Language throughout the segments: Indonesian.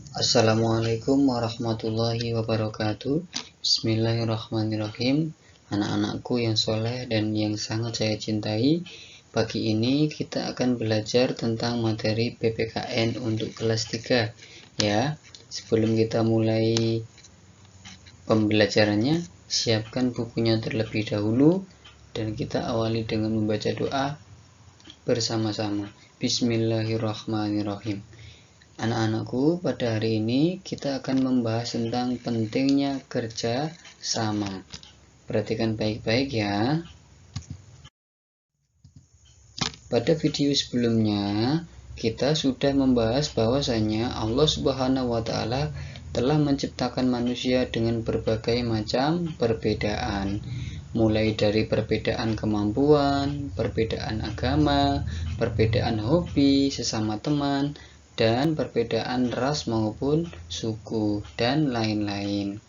Assalamualaikum warahmatullahi wabarakatuh. Bismillahirrahmanirrahim. Anak-anakku yang soleh dan yang sangat saya cintai, pagi ini kita akan belajar tentang materi PPKN untuk kelas 3 ya. Sebelum kita mulai pembelajarannya, siapkan bukunya terlebih dahulu dan kita awali dengan membaca doa bersama-sama. Bismillahirrahmanirrahim. Anak-anakku, pada hari ini kita akan membahas tentang pentingnya kerja sama. Perhatikan baik-baik ya. Pada video sebelumnya, kita sudah membahas bahwasanya Allah Subhanahu wa Ta'ala telah menciptakan manusia dengan berbagai macam perbedaan, mulai dari perbedaan kemampuan, perbedaan agama, perbedaan hobi sesama teman, dan perbedaan ras maupun suku, dan lain-lain.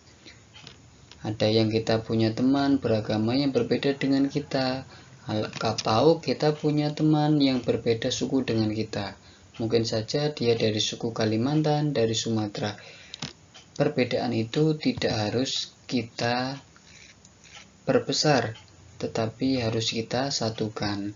Ada yang kita punya teman beragama yang berbeda dengan kita, atau kita punya teman yang berbeda suku dengan kita. Mungkin saja dia dari suku Kalimantan, dari Sumatera. Perbedaan itu tidak harus kita perbesar, tetapi harus kita satukan.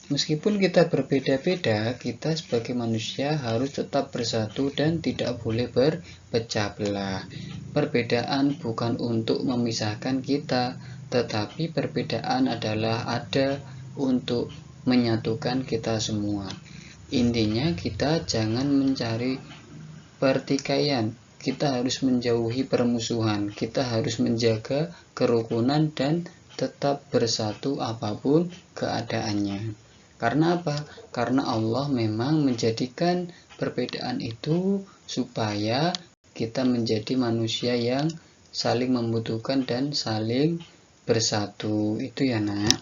Meskipun kita berbeda-beda, kita sebagai manusia harus tetap bersatu dan tidak boleh berpecah belah. Perbedaan bukan untuk memisahkan kita, tetapi perbedaan adalah ada untuk menyatukan kita semua. Intinya kita jangan mencari pertikaian, kita harus menjauhi permusuhan, kita harus menjaga kerukunan dan tetap bersatu apapun keadaannya. Karena apa? Karena Allah memang menjadikan perbedaan itu supaya kita menjadi manusia yang saling membutuhkan dan saling bersatu. Itu ya nak.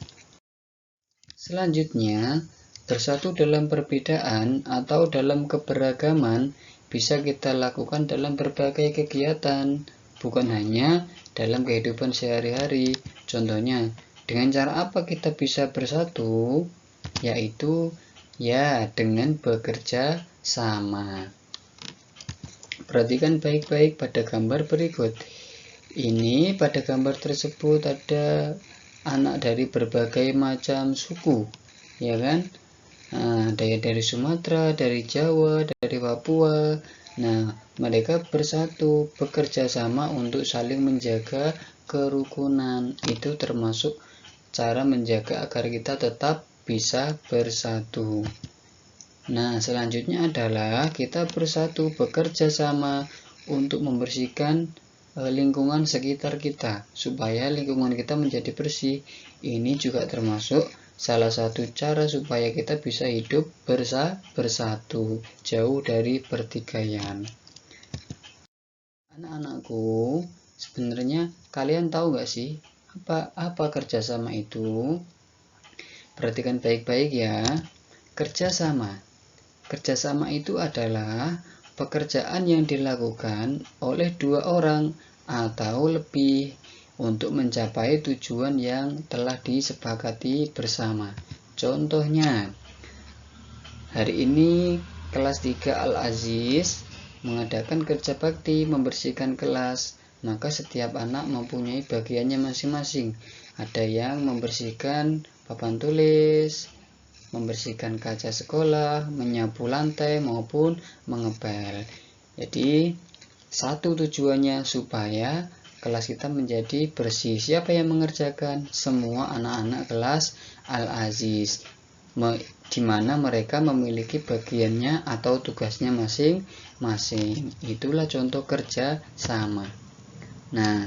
Selanjutnya, bersatu dalam perbedaan atau dalam keberagaman bisa kita lakukan dalam berbagai kegiatan, bukan hanya dalam kehidupan sehari-hari. Contohnya, dengan cara apa kita bisa bersatu? Yaitu ya dengan bekerja sama. Perhatikan baik-baik pada gambar berikut. Ini pada gambar tersebut ada anak dari berbagai macam suku, ya kan? Ada dari Sumatera, dari Jawa, dari Papua. Nah, mereka bersatu, bekerja sama untuk saling menjaga kerukunan. Itu termasuk cara menjaga agar kita tetap bisa bersatu. Nah, selanjutnya adalah kita bersatu bekerja sama untuk membersihkan lingkungan sekitar kita supaya lingkungan kita menjadi bersih. Ini juga termasuk salah satu cara supaya kita bisa hidup bersatu, jauh dari pertikaian. Anak-anakku, sebenarnya kalian tahu gak sih apa kerjasama itu? Perhatikan baik-baik ya. Kerjasama. Kerjasama itu adalah pekerjaan yang dilakukan oleh dua orang atau lebih untuk mencapai tujuan yang telah disepakati bersama. Contohnya, hari ini kelas 3 Al-Aziz mengadakan kerja bakti membersihkan kelas. Maka setiap anak mempunyai bagiannya masing-masing. Ada yang membersihkan papan tulis, membersihkan kaca sekolah, menyapu lantai maupun mengepel. Jadi satu tujuannya supaya kelas kita menjadi bersih. Siapa yang mengerjakan? Semua anak-anak kelas Al-Aziz, di mana mereka memiliki bagiannya atau tugasnya masing-masing. Itulah contoh kerja sama. Nah,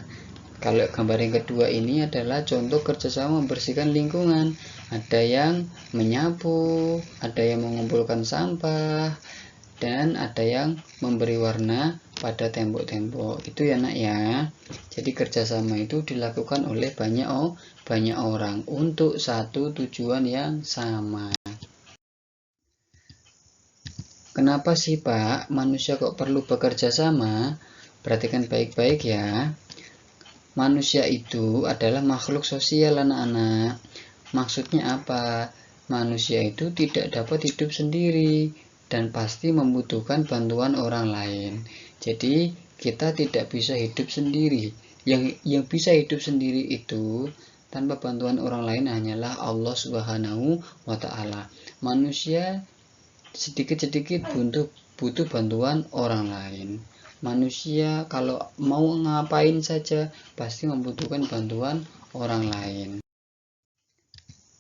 kalau gambar yang kedua ini adalah contoh kerjasama membersihkan lingkungan. Ada yang menyapu, ada yang mengumpulkan sampah, dan ada yang memberi warna pada tembok-tembok. Itu ya nak ya. Jadi kerjasama itu dilakukan oleh banyak orang untuk satu tujuan yang sama. Kenapa sih Pak manusia kok perlu bekerja sama? Perhatikan baik-baik ya. Manusia itu adalah makhluk sosial anak-anak. Maksudnya apa? Manusia itu tidak dapat hidup sendiri. dan pasti membutuhkan bantuan orang lain. Jadi kita tidak bisa hidup sendiri. Yang bisa hidup sendiri itu tanpa bantuan orang lain hanyalah Allah Subhanahu wa Ta'ala. Manusia sedikit-sedikit butuh bantuan orang lain. Manusia kalau mau ngapain saja pasti membutuhkan bantuan orang lain.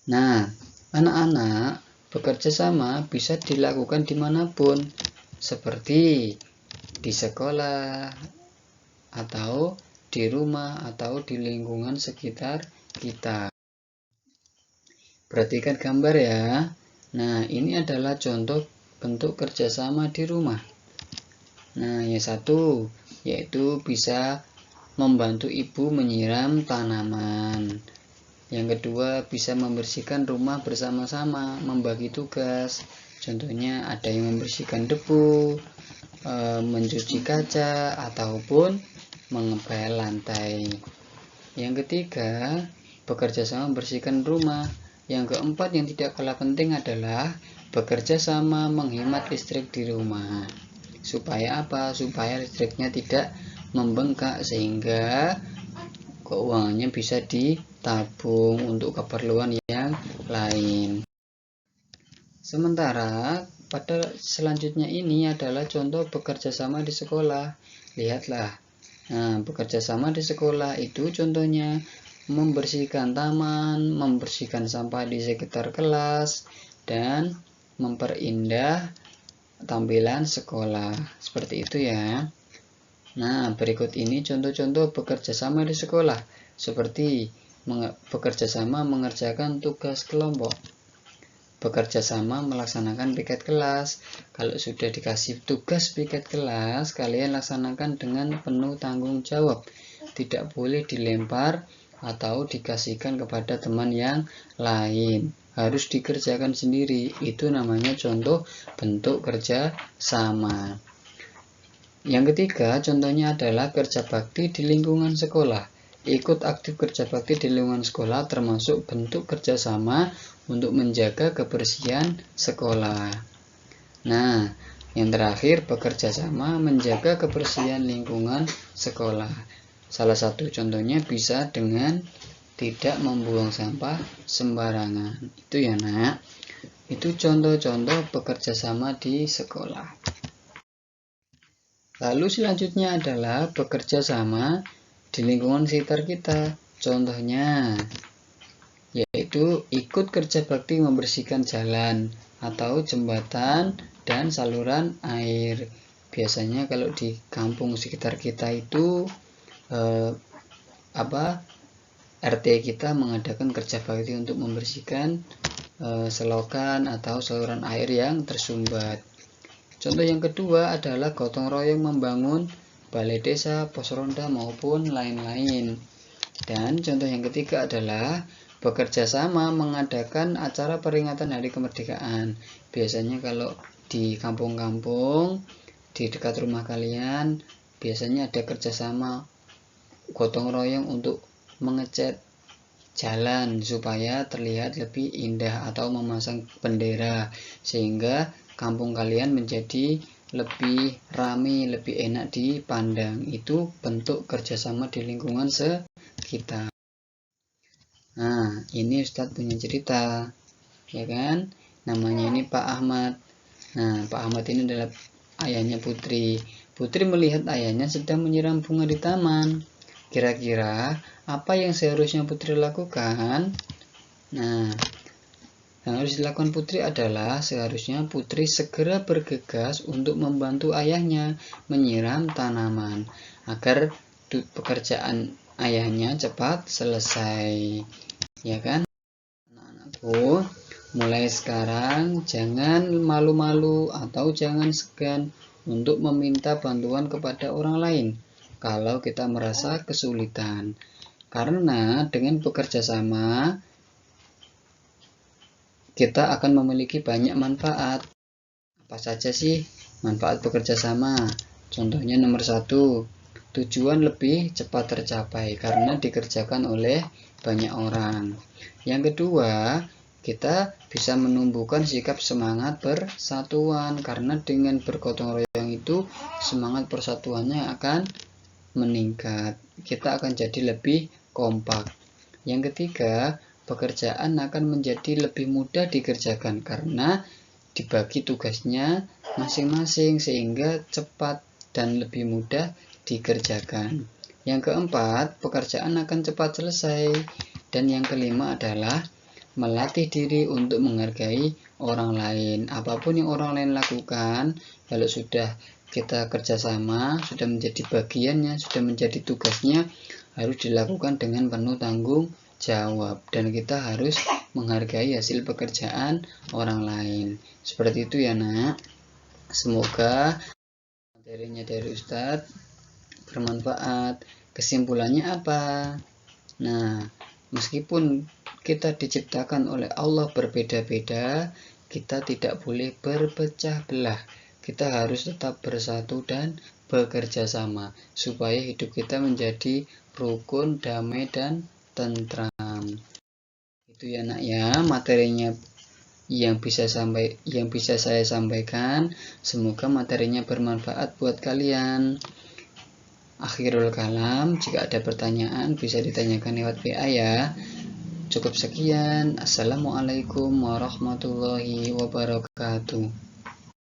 Nah, anak-anak, bekerja sama bisa dilakukan dimanapun, seperti di sekolah, atau di rumah, atau di lingkungan sekitar kita. Perhatikan gambar ya. Nah, ini adalah contoh bentuk kerjasama di rumah. Nah, yang satu, yaitu bisa membantu ibu menyiram tanaman. Yang kedua, bisa membersihkan rumah bersama-sama, membagi tugas. Contohnya ada yang membersihkan debu, mencuci kaca, ataupun mengepel lantai. Yang ketiga, bekerja sama membersihkan rumah. Yang keempat yang tidak kalah penting adalah bekerja sama menghemat listrik di rumah. Supaya apa? Supaya listriknya tidak membengkak sehingga keuangannya bisa ditabung untuk keperluan yang lain. Sementara pada selanjutnya ini adalah contoh bekerja sama di sekolah. Lihatlah. Nah, bekerja sama di sekolah itu contohnya membersihkan taman, membersihkan sampah di sekitar kelas, dan memperindah tampilan sekolah. Seperti itu ya. Nah, berikut ini contoh-contoh bekerja sama di sekolah, seperti bekerja sama mengerjakan tugas kelompok, bekerja sama melaksanakan piket kelas. Kalau sudah dikasih tugas piket kelas, kalian laksanakan dengan penuh tanggung jawab. Tidak boleh dilempar atau dikasihkan kepada teman yang lain. Harus dikerjakan sendiri. Itu namanya contoh bentuk kerja sama. Yang ketiga, contohnya adalah kerja bakti di lingkungan sekolah. Ikut aktif kerja bakti di lingkungan sekolah termasuk bentuk kerjasama untuk menjaga kebersihan sekolah. Nah, yang terakhir, bekerja sama menjaga kebersihan lingkungan sekolah. Salah satu contohnya bisa dengan tidak membuang sampah sembarangan. Itu ya nak. Itu contoh-contoh bekerja sama di sekolah. Lalu selanjutnya adalah bekerja sama di lingkungan sekitar kita. Contohnya yaitu ikut kerja bakti membersihkan jalan atau jembatan dan saluran air. Biasanya kalau di kampung sekitar kita itu RT kita mengadakan kerja bakti untuk membersihkan selokan atau saluran air yang tersumbat. Contoh yang kedua adalah gotong royong membangun balai desa, pos ronda, maupun lain-lain. Dan contoh yang ketiga adalah bekerja sama mengadakan acara peringatan Hari Kemerdekaan. Biasanya kalau di kampung-kampung, di dekat rumah kalian, biasanya ada kerjasama gotong royong untuk mengecat jalan supaya terlihat lebih indah atau memasang bendera sehingga kampung kalian menjadi lebih ramai, lebih enak dipandang. Itu bentuk kerjasama di lingkungan sekitar. Nah, ini Ustadz punya cerita, ya kan? Namanya ini Pak Ahmad. Nah, Pak Ahmad ini adalah ayahnya Putri. Putri melihat ayahnya sedang menyiram bunga di taman. Kira-kira apa yang seharusnya Putri lakukan? Nah, yang harus dilakukan Putri adalah seharusnya Putri segera bergegas untuk membantu ayahnya menyiram tanaman agar pekerjaan ayahnya cepat selesai. Ya kan? Anak-anakku, mulai sekarang jangan malu-malu atau jangan segan untuk meminta bantuan kepada orang lain kalau kita merasa kesulitan. Karena dengan bekerja sama kita akan memiliki banyak manfaat. Apa saja sih manfaat bekerja sama? Contohnya nomor 1, tujuan lebih cepat tercapai karena dikerjakan oleh banyak orang. Yang kedua, kita bisa menumbuhkan sikap semangat persatuan, karena dengan bergotong royong itu semangat persatuannya akan meningkat. Kita akan jadi lebih kompak. Yang ketiga, pekerjaan akan menjadi lebih mudah dikerjakan karena dibagi tugasnya masing-masing sehingga cepat dan lebih mudah dikerjakan. Yang keempat, pekerjaan akan cepat selesai. Dan yang kelima adalah melatih diri untuk menghargai orang lain. Apapun yang orang lain lakukan, kalau sudah kita kerjasama, sudah menjadi bagiannya, sudah menjadi tugasnya, harus dilakukan dengan penuh tanggung jawab. Dan kita harus menghargai hasil pekerjaan orang lain. Seperti itu ya nak. Semoga materinya dari Ustadz bermanfaat. Kesimpulannya apa? Nah, meskipun kita diciptakan oleh Allah berbeda-beda, kita tidak boleh berpecah belah. Kita harus tetap bersatu dan bekerja sama supaya hidup kita menjadi rukun, damai, dan tentram. Itu ya nak ya, materinya yang bisa saya sampaikan. Semoga materinya bermanfaat buat kalian. Akhirul kalam, jika ada pertanyaan bisa ditanyakan lewat WA ya. Cukup sekian. Assalamualaikum warahmatullahi wabarakatuh.